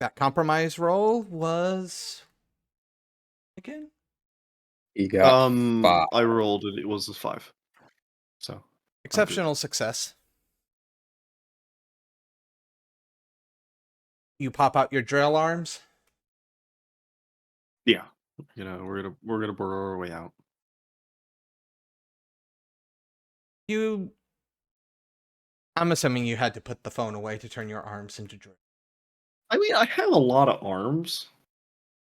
That compromise roll was again. He got 5. I rolled it. It was a 5. So Exceptional success. You pop out your drill arms. yeah, we're gonna burrow our way out. I'm assuming you had to put the phone away to turn your arms into drill. I mean, I have a lot of arms,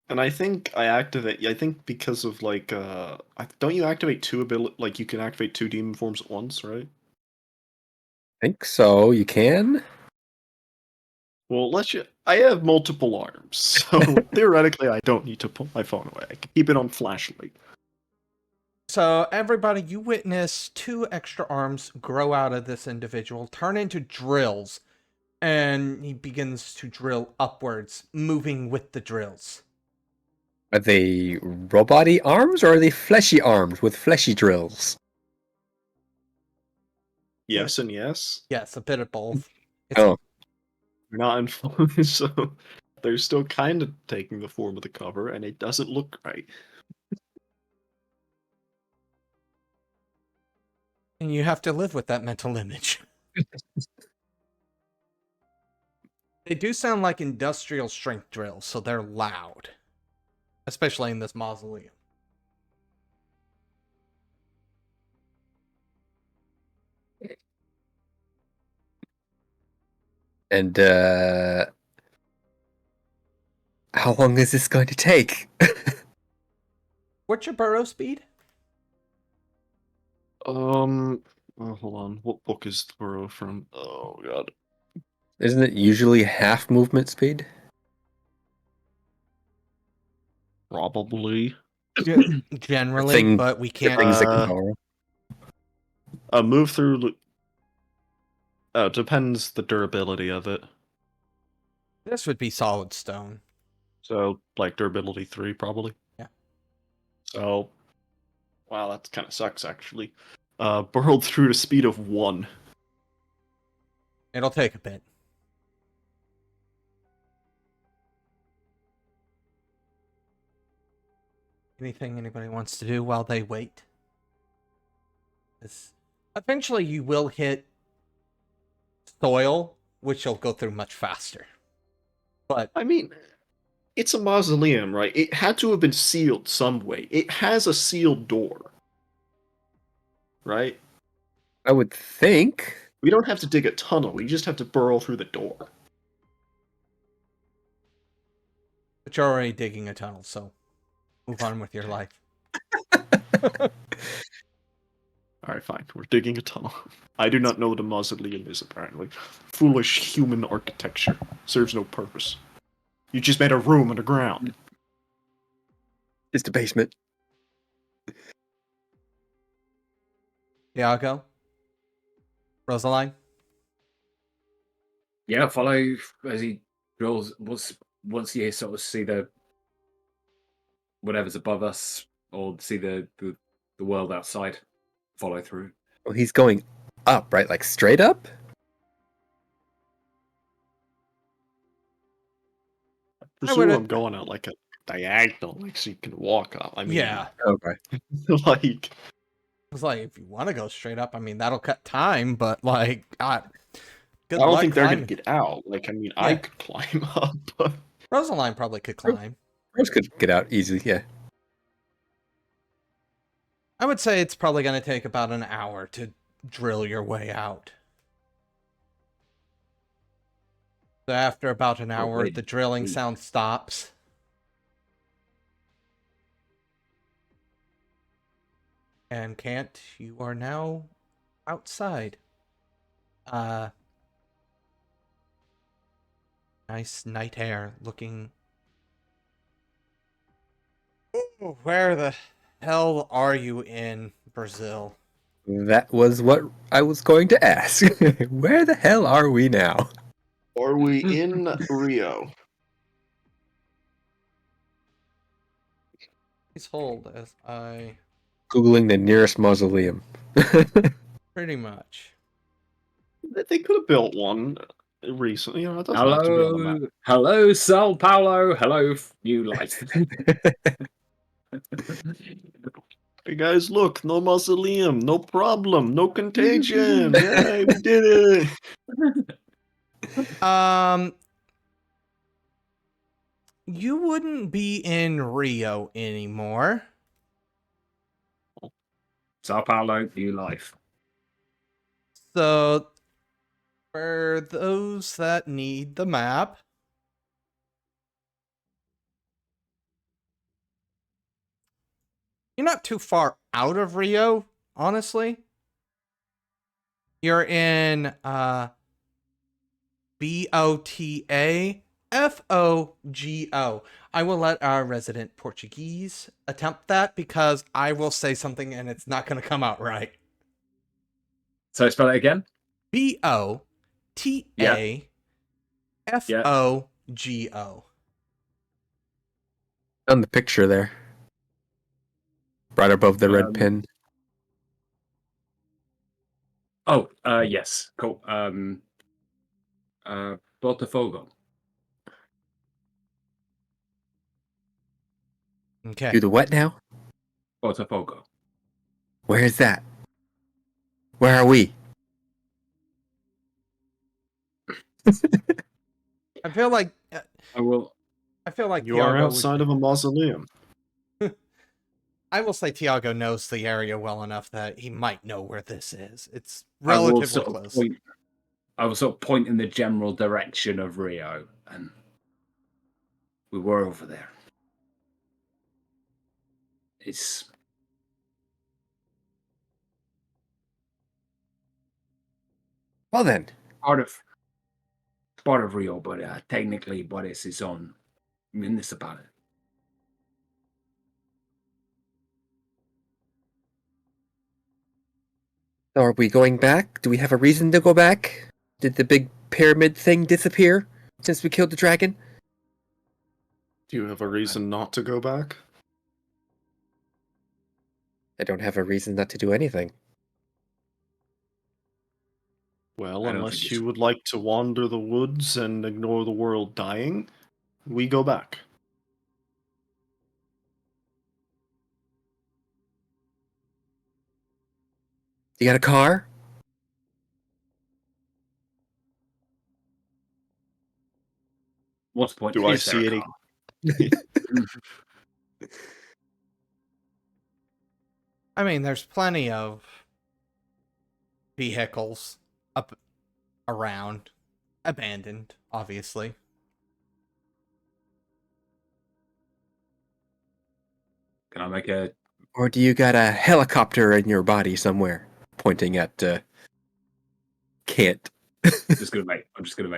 and I think I think because of don't you activate 2 ability? Like you can activate 2 demon forms at once, right? I think so. You can? Well, I have multiple arms, so theoretically I don't need to put my phone away. I can keep it on flashlight. So everybody, you witness 2 extra arms grow out of this individual, turn into drills, and he begins to drill upwards, moving with the drills. Are they robot-y arms, or are they fleshy arms with fleshy drills? Yes and yes. Yes, a bit of both. Oh. They're not in full, so they're still kind of taking the form of the cover, and it doesn't look right. And you have to live with that mental image. They do sound like industrial strength drills, so they're loud. Especially in this mausoleum. And, how long is this going to take? What's your burrow speed? Oh, hold on. What book is the burrow from? Oh god. Isn't it usually half movement speed? Probably. Generally, but we can't. Things that can borrow. Move through. Oh, depends the durability of it. This would be solid stone. So, like durability 3, probably. Yeah. So, wow, that kind of sucks actually. Burrowed through the speed of 1. It'll take a bit. Anything anybody wants to do while they wait? Eventually you will hit soil, which you'll go through much faster. But I mean, it's a mausoleum, right? It had to have been sealed some way. It has a sealed door, right? I would think. We don't have to dig a tunnel. We just have to burrow through the door. But you're already digging a tunnel, so move on with your life. Alright, fine. We're digging a tunnel. I do not know what a mausoleum is, apparently. Foolish human architecture. Serves no purpose. You just made a room underground. It's the basement. Tiago? Röslein? Yeah, follow as he drills. Once you sort of see the whatever's above us, or see the world outside, follow through. Well, he's going up, right? Like straight up? I presume I'm going out like a diagonal, like so you can walk up. I mean, yeah. Okay. like... I was like, if you want to go straight up, I mean, that'll cut time, but like, good I don't luck think they're climbing. gonna get out. Like, I mean, I could climb up, but... Röslein probably could climb. Rose could get out easily, yeah. I would say it's probably going to take about an hour to drill your way out. So after about an hour, the drilling sound stops. And Kant, you are now outside. Nice night air looking. Ooh, where the hell are you in Brazil? That was what I was going to ask. Where the hell are we now? Are we in Rio? Please hold as I... Googling the nearest mausoleum. Pretty much. They could have built one. recently. You know, it doesn't have to be on the map. Hello, Sao Paulo. Hello, New Life. Hey guys, look, no mausoleum, no problem, no contagion. Yay, we did it. You wouldn't be in Rio anymore. Sao Paulo, New Life. So, for those that need the map, you're not too far out of Rio, honestly. You're in Botafogo. I will let our resident Portuguese attempt that because I will say something and it's not going to come out right. So spell it again. Botafogo. On the picture there. Right above the red pin. Oh, yes. Cool. Botafogo. Okay. Do the what now? Botafogo. Where is that? Where are we? I feel like You Tiago are outside of a mausoleum. I will say Tiago knows the area well enough that he might know where this is. It's relatively close. I will sort of point in the general direction of Rio, and we were over there. It's Well then. part of Rio, but technically, but it's its own municipality. So are we going back? Do we have a reason to go back? Did the big pyramid thing disappear since we killed the dragon? Do you have a reason not to go back? I don't have a reason not to do anything. Well, I don't unless think you would like to wander the woods and ignore the world dying, we go back. You got a car? What's the point? Do I Is there see a any? car? I mean, there's plenty of vehicles up around, abandoned, obviously. Can I make a? Or do you got a helicopter in your body somewhere? Pointing at Kant. I'm just gonna make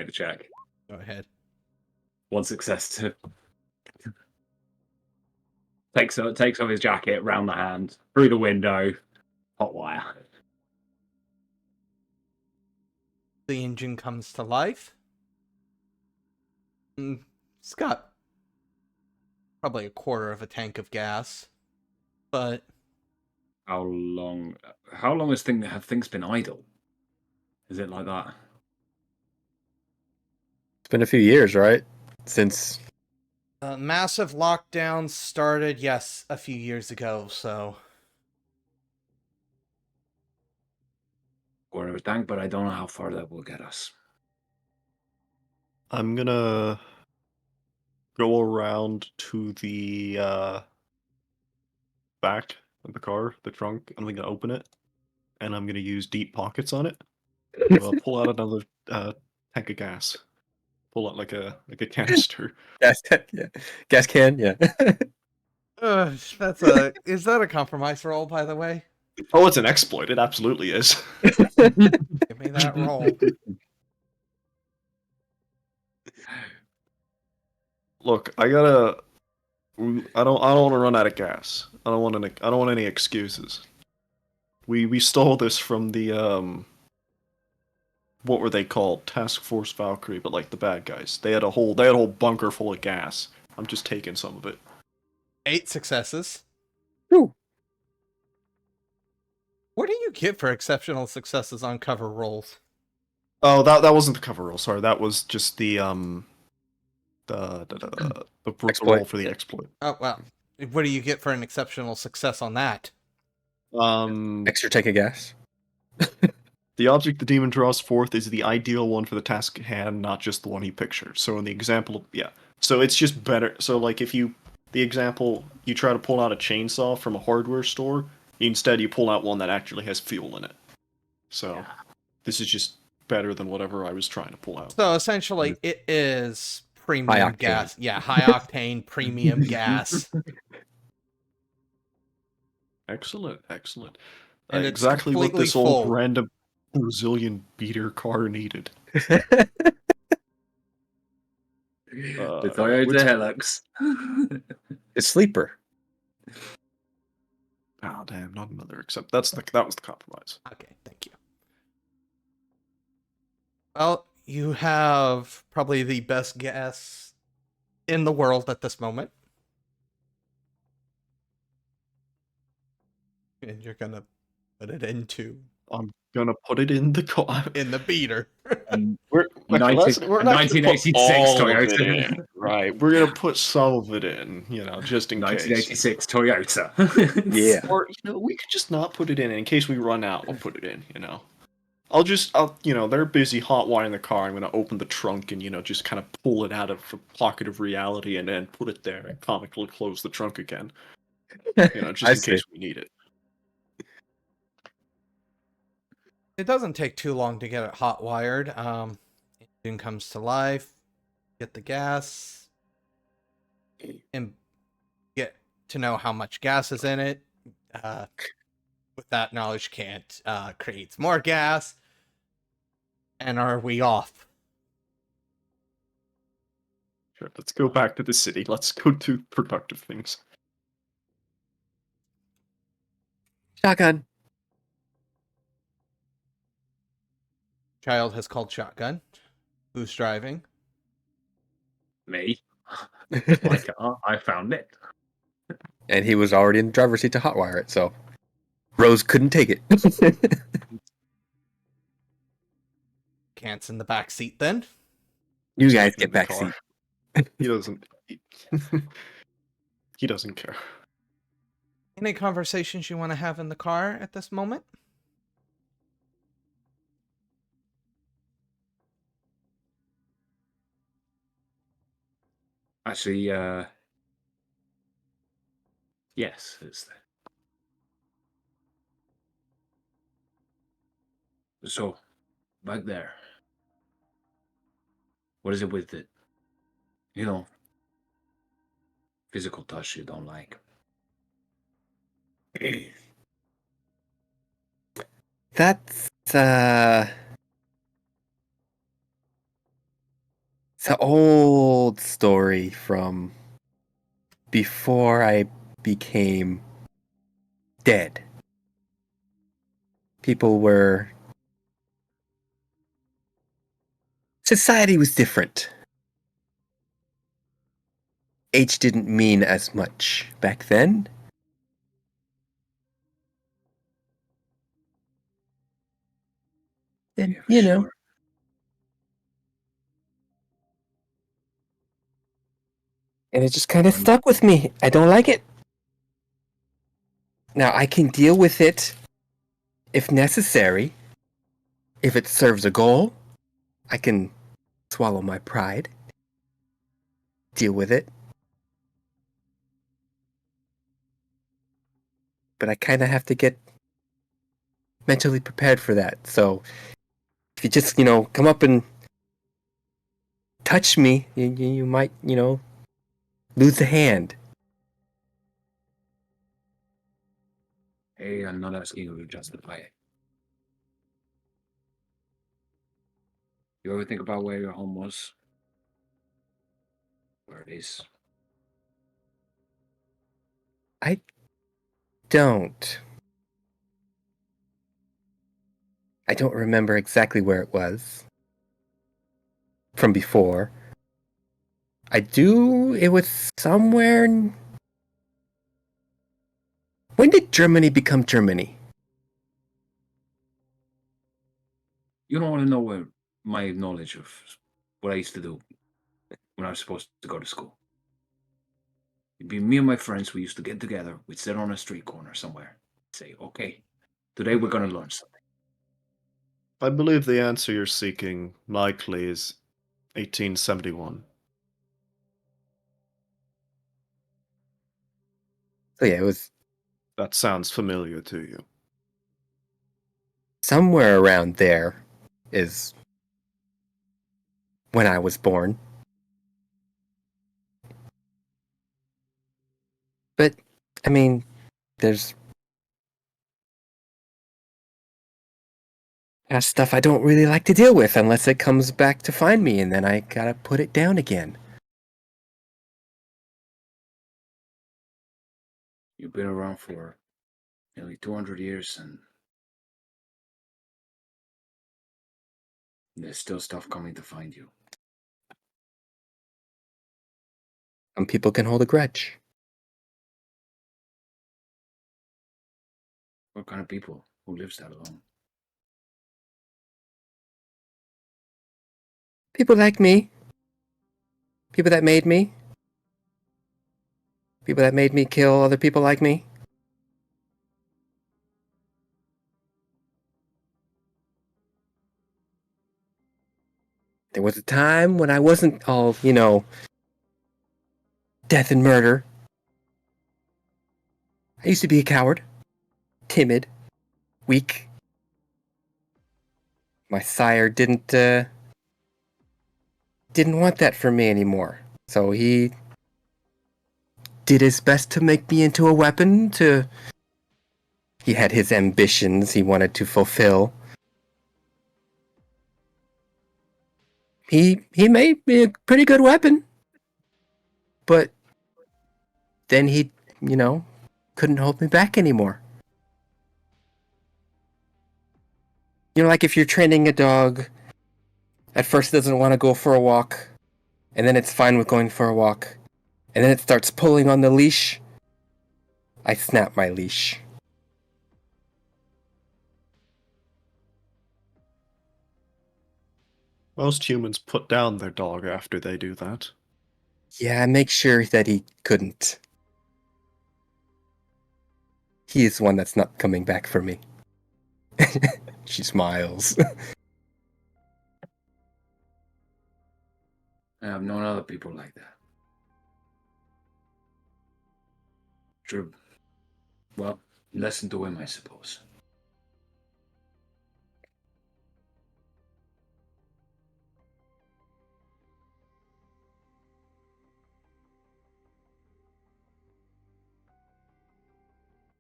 the check. Go ahead. One success to takes off his jacket, round the hand, through the window, hot wire. The engine comes to life. It's got probably a quarter of a tank of gas, but How long have things been idle? Is it like that? It's been a few years, right? Since massive lockdown started, yes, a few years ago, so Quarter of a tank, but I don't know how far that will get us. I'm gonna go around to the back of the car, the trunk. I'm gonna open it, and I'm gonna use deep pockets on it. Pull out another tank of gas. Pull out like a canister. gas, yeah. Gas can, yeah. is that a compromise roll, by the way? Oh, it's an exploit. It absolutely is. Give me that roll. Look, I don't want to run out of gas. I don't want any excuses. We stole this from the what were they called? Task Force Valkyrie, but like the bad guys. They had a whole bunker full of gas. I'm just taking some of it. 8 successes. Ooh. What do you get for exceptional successes on cover rolls? Oh, that wasn't the cover roll. Sorry, that was just the Exploit. roll for the exploit. Oh, well. What do you get for an exceptional success on that? Extra tank of gas. The object the demon draws forth is the ideal one for the task at hand, not just the one he pictures. So in the example, yeah. So it's just better. So like if you, the example, you try to pull out a chainsaw from a hardware store, instead you pull out one that actually has fuel in it. So this is just better than whatever I was trying to pull out. So essentially, it is premium High octane. gas. Yeah, high octane premium gas. Excellent, excellent. And it's Exactly what completely this old full. random Brazilian beater car needed. The Toyota which- Hilux. It's sleeper. Oh damn, not another. Except that was the compromise. Okay, thank you. Well, you have probably the best gas in the world at this moment. And you're gonna put it into I'm gonna put it in the car. in the beater. We're not gonna put 1986 all of it Toyota. in, right? We're gonna put some of it in, just in case. 1986 Toyota. Yeah. Or we could just not put it in case we run out. We'll put it in. They're busy hot wiring the car. I'm gonna open the trunk and just kind of pull it out of the pocket of reality and then put it there and comically close the trunk again. Just I in see. case we need it. It doesn't take too long to get it hot wired. Engine comes to life. Get the gas. And get to know how much gas is in it. With that knowledge, Kant creates more gas. And are we off? Sure, let's go back to the city. Let's go do productive things. Shotgun. Child has called shotgun. Who's driving? Me. My car. I found it. And he was already in the driver's seat to hotwire it, so Rose couldn't take it. Kant's in the back seat then. You guys In get the back car. seat. He doesn't. He doesn't care. Any conversations you want to have in the car at this moment? Actually, yes, it's there. So, back there. What is it with it? Physical touch you don't like. That's it's an old story from before I became dead. Society was different. Age didn't mean as much back then. And, Sure. and it just kind of stuck with me. I don't like it. Now, I can deal with it if necessary. If it serves a goal, I can swallow my pride, deal with it. But I kind of have to get mentally prepared for that. So if you just, come up and touch me, you might, lose a hand. Hey, I'm not asking you to justify it. You ever think about where your home was? Where it is? I don't. I don't remember exactly where it was from before. It was somewhere. When did Germany become Germany? You don't want to know my knowledge of what I used to do when I was supposed to go to school. It'd be me and my friends. We used to get together. We'd sit on a street corner somewhere. Say, okay, today we're going to learn something. I believe the answer you're seeking likely is 1871. So yeah, it was That sounds familiar to you. somewhere around there is when I was born. But, I mean, there's past stuff I don't really like to deal with unless it comes back to find me, and then I gotta put it down again. You've been around for nearly 200 years, and there's still stuff coming to find you. Some people can hold a grudge. What kind of people? Who lives that alone? People like me. People that made me. People that made me kill other people like me. There was a time when I wasn't all, death and murder. I used to be a coward. Timid. Weak. My sire didn't want that for me anymore. So he did his best to make me into a weapon he had his ambitions he wanted to fulfill. He made me a pretty good weapon. But then he, couldn't hold me back anymore. Like if you're training a dog, at first it doesn't want to go for a walk, and then it's fine with going for a walk, and then it starts pulling on the leash. I snap my leash. Most humans put down their dog after they do that. Yeah, make sure that he couldn't. He is one that's not coming back for me. She smiles. I've known other people like that. True. Well, lesson to him, I suppose.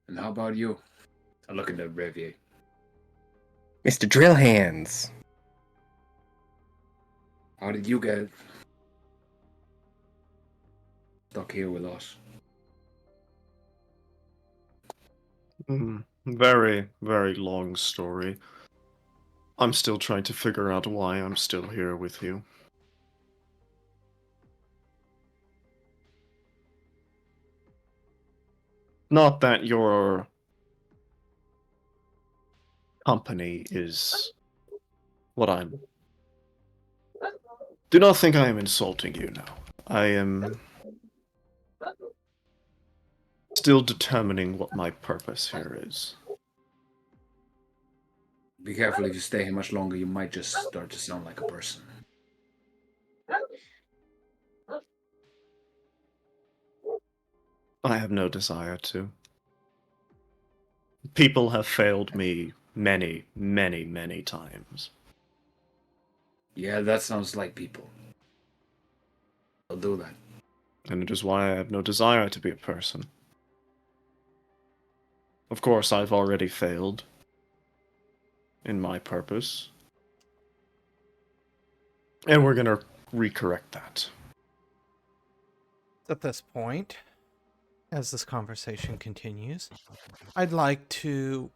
And how about you? I look at the Revier. Mr. Drill Hands. How did you get stuck here with us? Very, very long story. I'm still trying to figure out why I'm still here with you. Not that your company is what I'm. Do not think I am insulting you now. I am still determining what my purpose here is. Be careful, if you stay here much longer, you might just start to sound like a person. I have no desire to. People have failed me many, many, many times. Yeah, that sounds like people. I'll do that. And it is why I have no desire to be a person. Of course, I've already failed in my purpose. And we're gonna recorrect that. At this point, as this conversation continues, I'd like to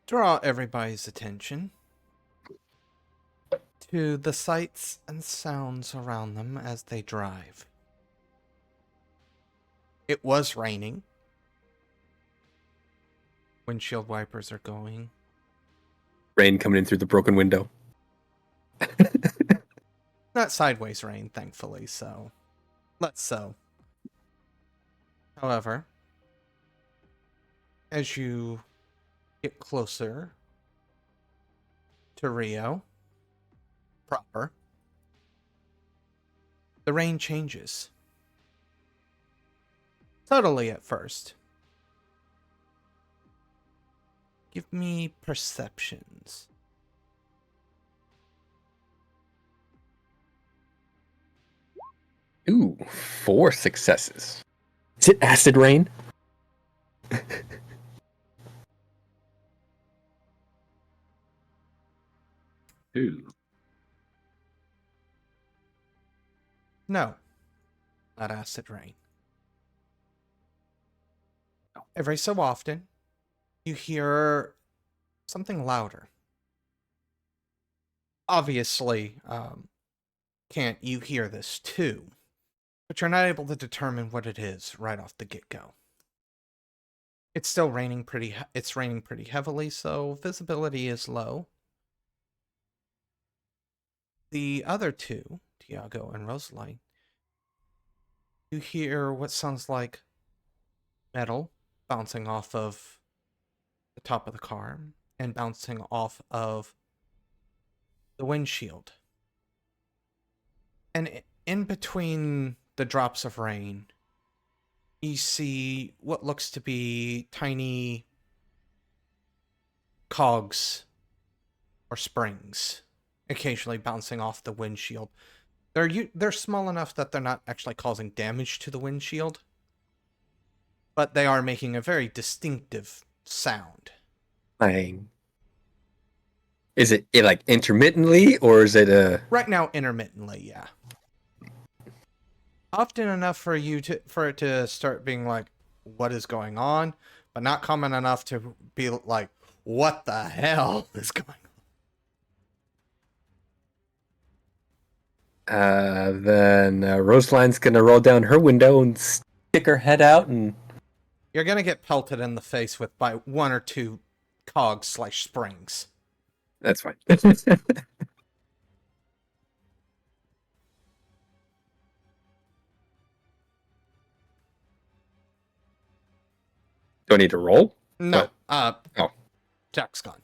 draw everybody's attention to the sights and sounds around them as they drive. It was raining. Windshield wipers are going. Rain coming in through the broken window. Not sideways rain, thankfully, so less so. However, as you get closer to Rio proper, the rain changes. Subtly at first. Give me perceptions. Ooh, 4 successes. Is it acid rain? Ooh. No, not acid rain. Every so often, you hear something louder. Obviously, can't you hear this too? But you're not able to determine what it is right off the get-go. It's still raining it's raining pretty heavily, so visibility is low. The other two, Tiago and Röslein, you hear what sounds like metal bouncing off of the top of the car and bouncing off of the windshield. And in between the drops of rain, you see what looks to be tiny cogs or springs occasionally bouncing off the windshield. They're small enough that they're not actually causing damage to the windshield, but they are making a very distinctive sound. Playing. Is it like intermittently, or is it a... Right now, intermittently, yeah. Often enough for it to start being like, what is going on? But not common enough to be like, what the hell is going on? Then Roseline's gonna roll down her window and stick her head out and... You're gonna get pelted in the face with by 1 or 2 cogs/springs. That's fine. Do I need to roll? No, What? Oh. Jack's gone.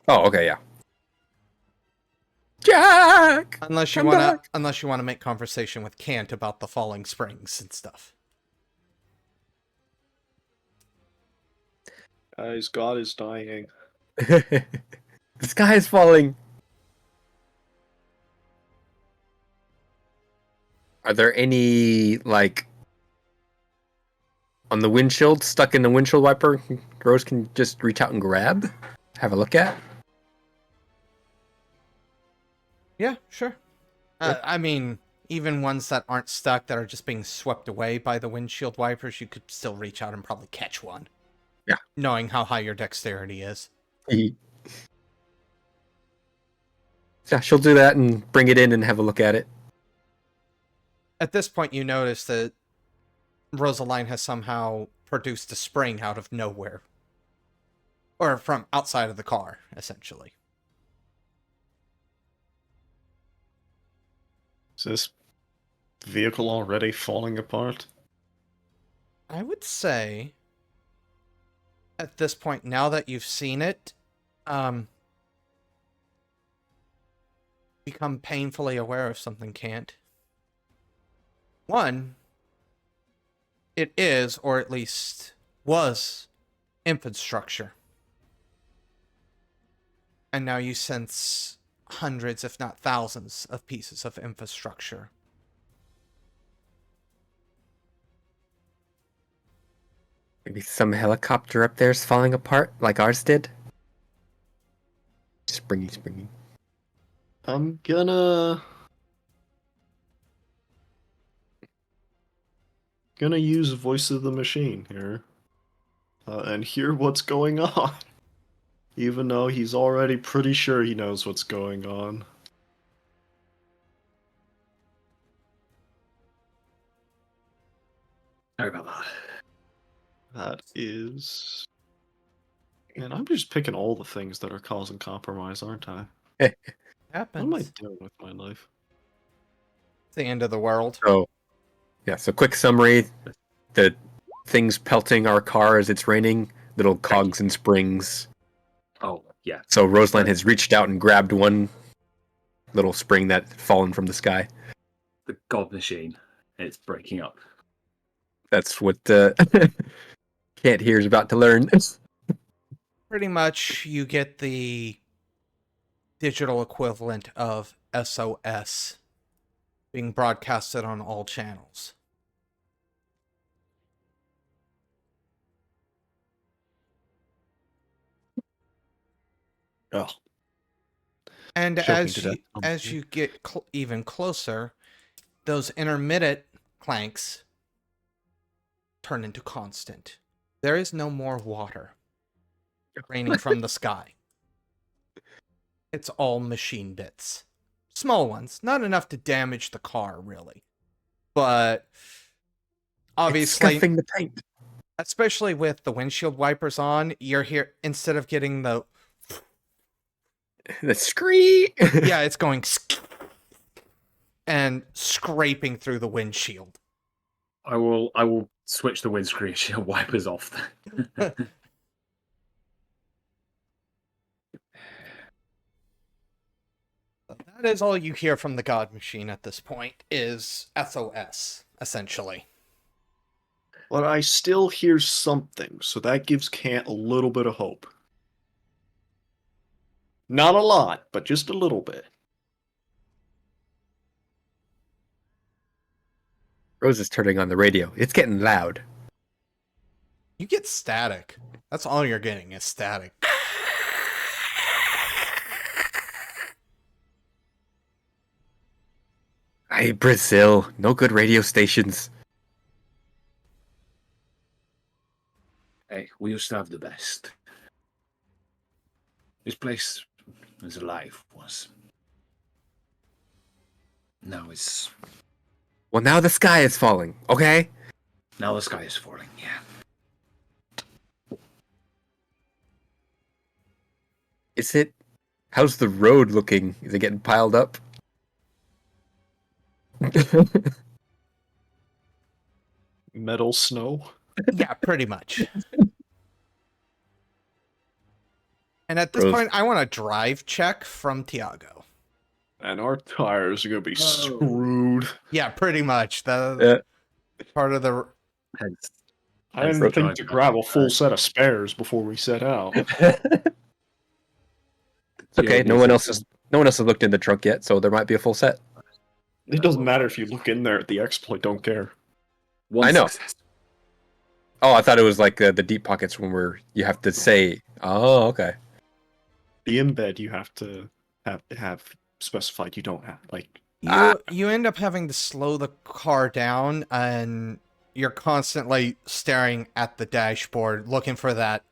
Oh, okay, yeah. Jack! Unless you I'm wanna back. make conversation with Kant about the falling springs and stuff. Guys, God is dying. The sky is falling. Are there any, like, on the windshield, stuck in the windshield wiper, Rose can just reach out and grab? Have a look at? Yeah, sure. Yeah. I mean, even ones that aren't stuck, that are just being swept away by the windshield wipers, you could still reach out and probably catch one. Yeah. Knowing how high your dexterity is. Yeah, she'll do that and bring it in and have a look at it. At this point, you notice that Röslein has somehow produced a spring out of nowhere. Or from outside of the car, essentially. Is this vehicle already falling apart? I would say, at this point, now that you've seen it, become painfully aware of something, Can't. One, it is, or at least was, infrastructure. And now you sense hundreds, if not thousands, of pieces of infrastructure. Maybe some helicopter up there is falling apart like ours did. Springy. I'm gonna use Voice of the Machine here. And hear what's going on. Even though he's already pretty sure he knows what's going on. Sorry about that. That is Man, I'm just picking all the things that are causing compromise, aren't I? Happens. What am I doing with my life? It's the end of the world. So, yeah, so quick summary. The things pelting our car as it's raining, little cogs and springs. Oh, yeah. So Röslein has reached out and grabbed one little spring that had fallen from the sky. The god machine. It's breaking up. That's what Can't Hear is about to learn. Pretty much, you get the digital equivalent of SOS being broadcasted on all channels. Oh, And choking to death. as you get even closer, those intermittent clanks turn into constant. There is no more water raining from the sky. It's all machine bits. Small ones, not enough to damage the car, really. But It's obviously, scuffing the paint. especially with the windshield wipers on, you're here, instead of getting the, The scree. yeah, it's going and scraping through the windshield. I will switch the windscreen wipers off. That is all you hear from the God Machine at this point, is SOS, essentially. But I still hear something, so that gives Kant a little bit of hope. Not a lot, but just a little bit. Rose is turning on the radio. It's getting loud. You get static. That's all you're getting is static. Hey, Brazil. No good radio stations. Hey, we used to have the best. This place was alive once. Now it's Well, now the sky is falling, okay? now the sky is falling. Yeah. Is it? How's the road looking? Is it getting piled up? Metal snow. Yeah, pretty much. And at this Rose. point, I want a drive check from Tiago. And our tires are gonna be screwed. Yeah, pretty much. The part of the Hence, I Hence didn't the think to drive. grab a full set of spares before we set out. Okay, no one else has looked in the trunk yet, so there might be a full set. It doesn't matter if you look in there at the exploit, don't care. One I know. success. Oh, I thought it was like the deep pockets when you have to say, oh, okay. The embed you have to have specified you don't have. Like, you end up having to slow the car down, and you're constantly staring at the dashboard looking for that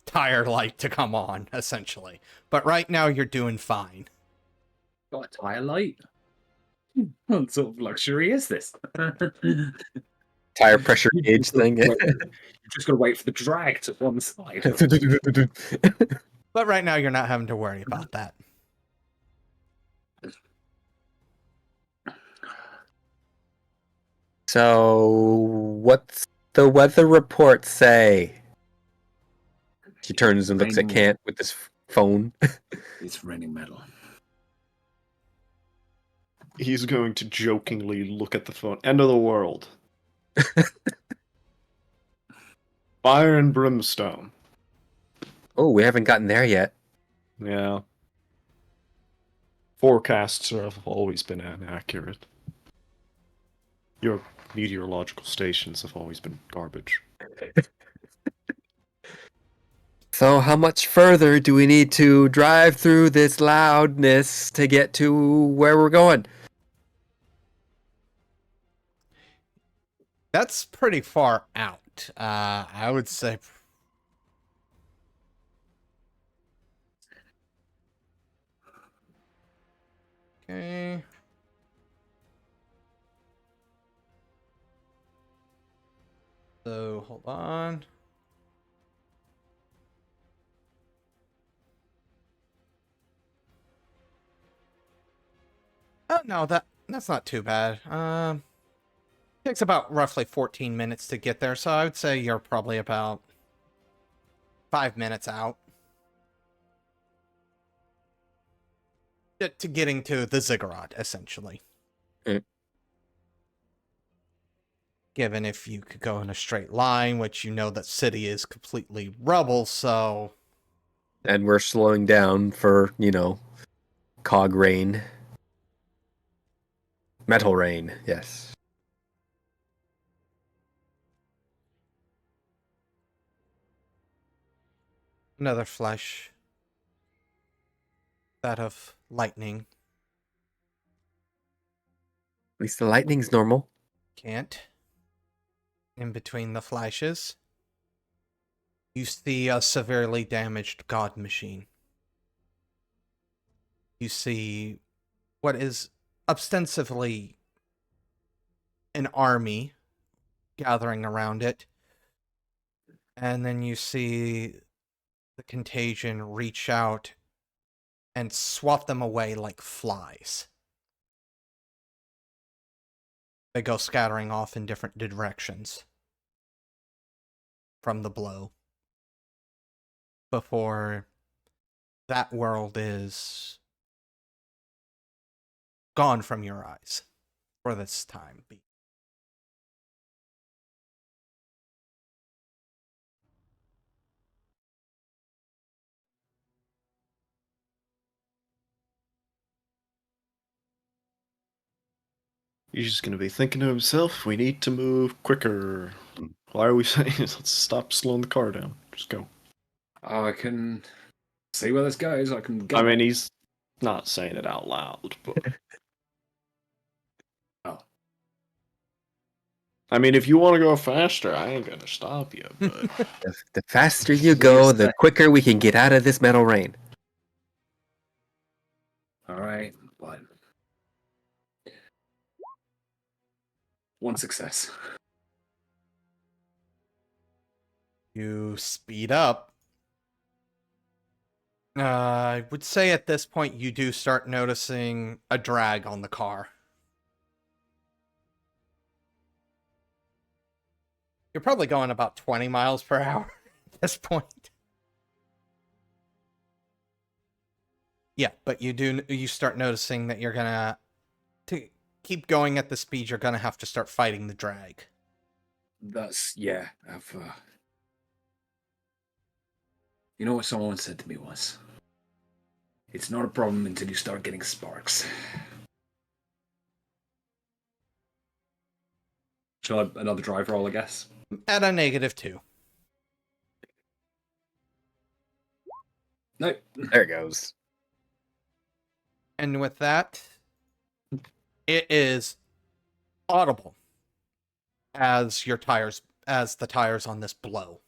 tire light to come on, essentially. But right now you're doing fine. Got a tire light. What sort of luxury is this? Tire pressure You gauge just gotta thing. wait- You're just gonna wait for the drag to one side. But right now you're not having to worry about that. So, what's the weather report say? She turns and looks at Raining. Kant with his phone. It's raining metal. he's going to jokingly look at the phone. End of the world. Fire and brimstone. Oh, we haven't gotten there yet. Yeah. Forecasts have always been inaccurate. Your meteorological stations have always been garbage. So, how much further do we need to drive through this loudness to get to where we're going? That's pretty far out. I would say. Okay. So, hold on. No, that's not too bad. Takes about roughly 14 minutes to get there, so I would say you're probably about 5 minutes out. To getting to the Ziggurat, essentially. Given if you could go in a straight line, which you know that city is completely rubble, so... And we're slowing down for, cog rain. Metal rain, yes. Another flash. That of lightning. At least the lightning's normal. Can't. In between the flashes, you see a severely damaged god machine. You see what is ostensibly an army gathering around it. And then you see the Contagion reach out and swat them away like flies. They go scattering off in different directions from the blow before that world is gone from your eyes for this time. He's just gonna be thinking to himself, we need to move quicker. Why are we saying let's stop slowing the car down? Just go. I can see where this goes. I can get. I mean, he's not saying it out loud, but. Oh. I mean, if you want to go faster, I ain't gonna stop you, but. The faster you go, the quicker we can get out of this metal rain. All right, but one success. You speed up. I would say at this point you do start noticing a drag on the car. You're probably going about 20 miles per hour at this point. Yeah, but you start noticing that you're gonna, to keep going at the speed, you're gonna have to start fighting the drag. Yeah. You know what someone once said to me once? It's not a problem until you start getting sparks. Shall I another drive roll, I guess? At a -2. No. There it goes. And with that, it is audible as the tires on this blow.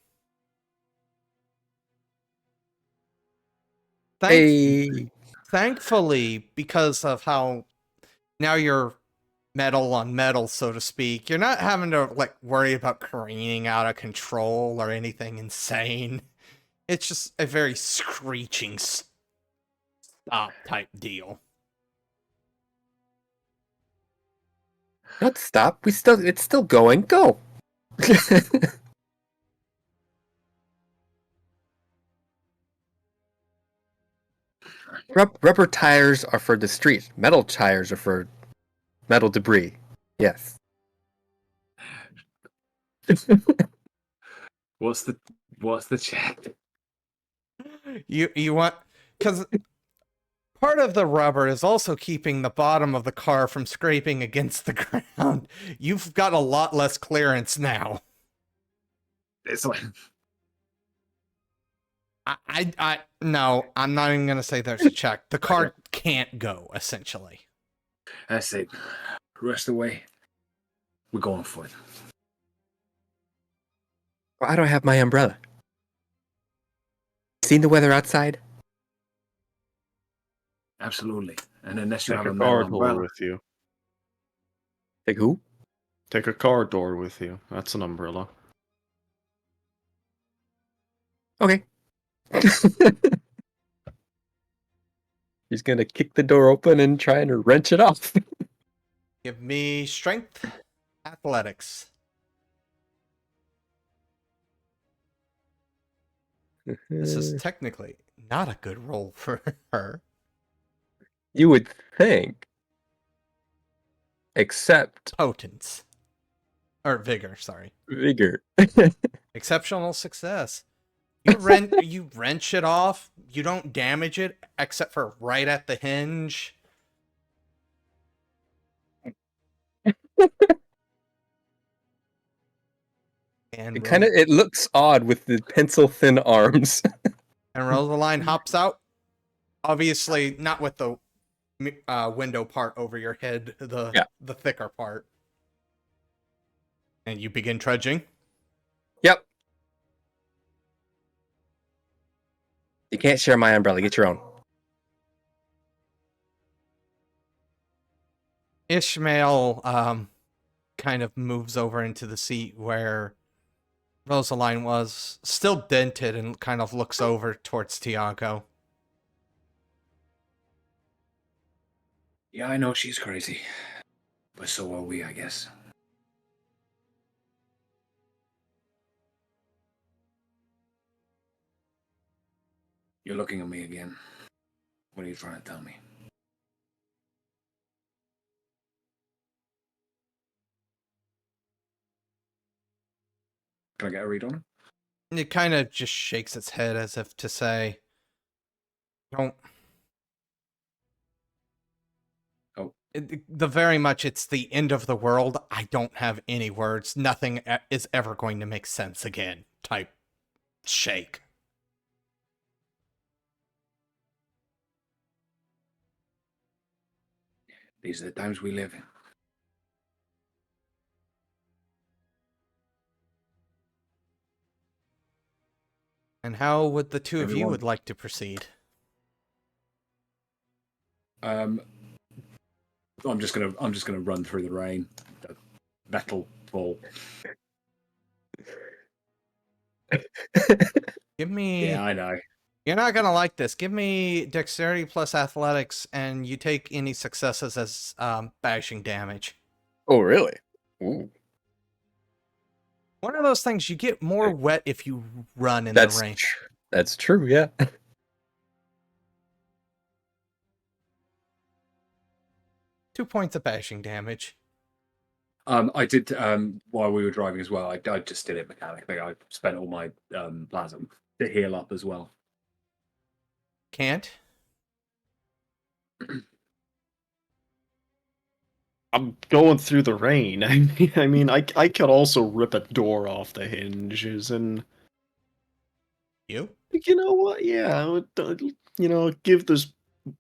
Thankfully, because of how now you're metal on metal, so to speak, you're not having to worry about careening out of control or anything insane. It's just a very screeching stop type deal. Don't stop. It's still going. Go. Rubber tires are for the street. Metal tires are for metal debris. Yes. What's the check? You want, because part of the rubber is also keeping the bottom of the car from scraping against the ground. You've got a lot less clearance now. It's like No, I'm not even gonna say there's a check. The car can't go, essentially. that's it. Rest away. We're going for it. Well, I don't have my umbrella. Seen the weather outside? Absolutely. And unless you Take have a a car metal door umbrella, with you. Like who? Take a car door with you. That's an umbrella. Okay. He's gonna kick the door open and try and wrench it off. Give me strength, athletics. This is technically not a good roll for her. You would think. Except Potence. Or vigor, sorry. vigor. Exceptional success. You wrench it off. You don't damage it except for right at the hinge. And It looks odd with the pencil thin arms. and Röslein hops out. Obviously, not with the window part over your head, the thicker part. And you begin trudging. Yep. You can't share my umbrella. Get your own. Ishmael kind of moves over into the seat where Röslein was, still dented, and kind of looks over towards Tiago. Yeah, I know she's crazy. But so are we, I guess. You're looking at me again. What are you trying to tell me? Can I get a read on it? It kind of just shakes its head as if to say, don't. Oh. The very much it's the end of the world. I don't have any words. Nothing is ever going to make sense again. Type shake. These are the times we live in. And how would the two of you Everyone- would like to proceed? I'm just gonna run through the rain. The metal ball. Give me. Yeah, I know. You're not gonna like this. Give me dexterity plus athletics, and you take any successes as bashing damage. Oh, really? Ooh. One of those things, you get more wet if you run in the rain. That's true, yeah. 2 points of bashing damage. I did while we were driving as well. I just did it mechanically. I spent all my plasm to heal up as well. Can't. I'm going through the rain. I could also rip a door off the hinges, and You? you know what? Yeah, I would, give this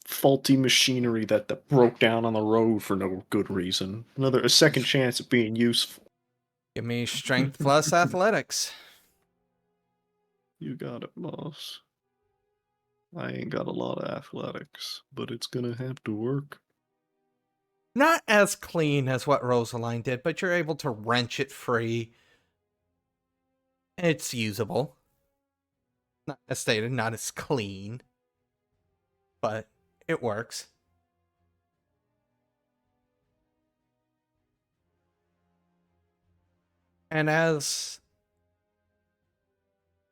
faulty machinery that broke down on the road for no good reason a second chance at being useful. Give me strength plus athletics. You got it, boss. I ain't got a lot of athletics, but it's gonna have to work. Not as clean as what Röslein did, but you're able to wrench it free. It's usable. Not as stated, not as clean. But it works. And as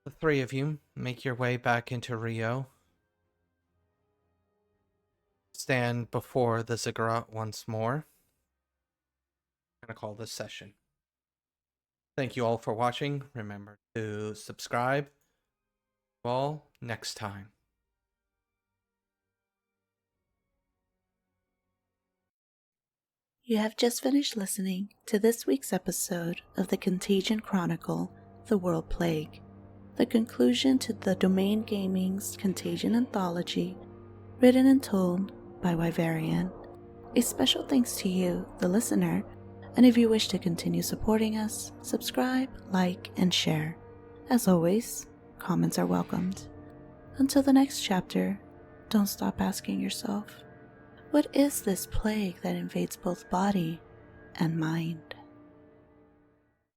the three of you make your way back into Rio, stand before the Ziggurat once more, I'm going to call this session. Thank you all for watching. Remember to subscribe. All next time. You have just finished listening to this week's episode of the Contagion Chronicle, The World Plague, the conclusion to the Domain Gaming's Contagion Anthology, written and told by Wyverian. A special thanks to you, the listener, and if you wish to continue supporting us, subscribe, like, and share. As always, comments are welcomed. Until the next chapter, don't stop asking yourself, what is this plague that invades both body and mind?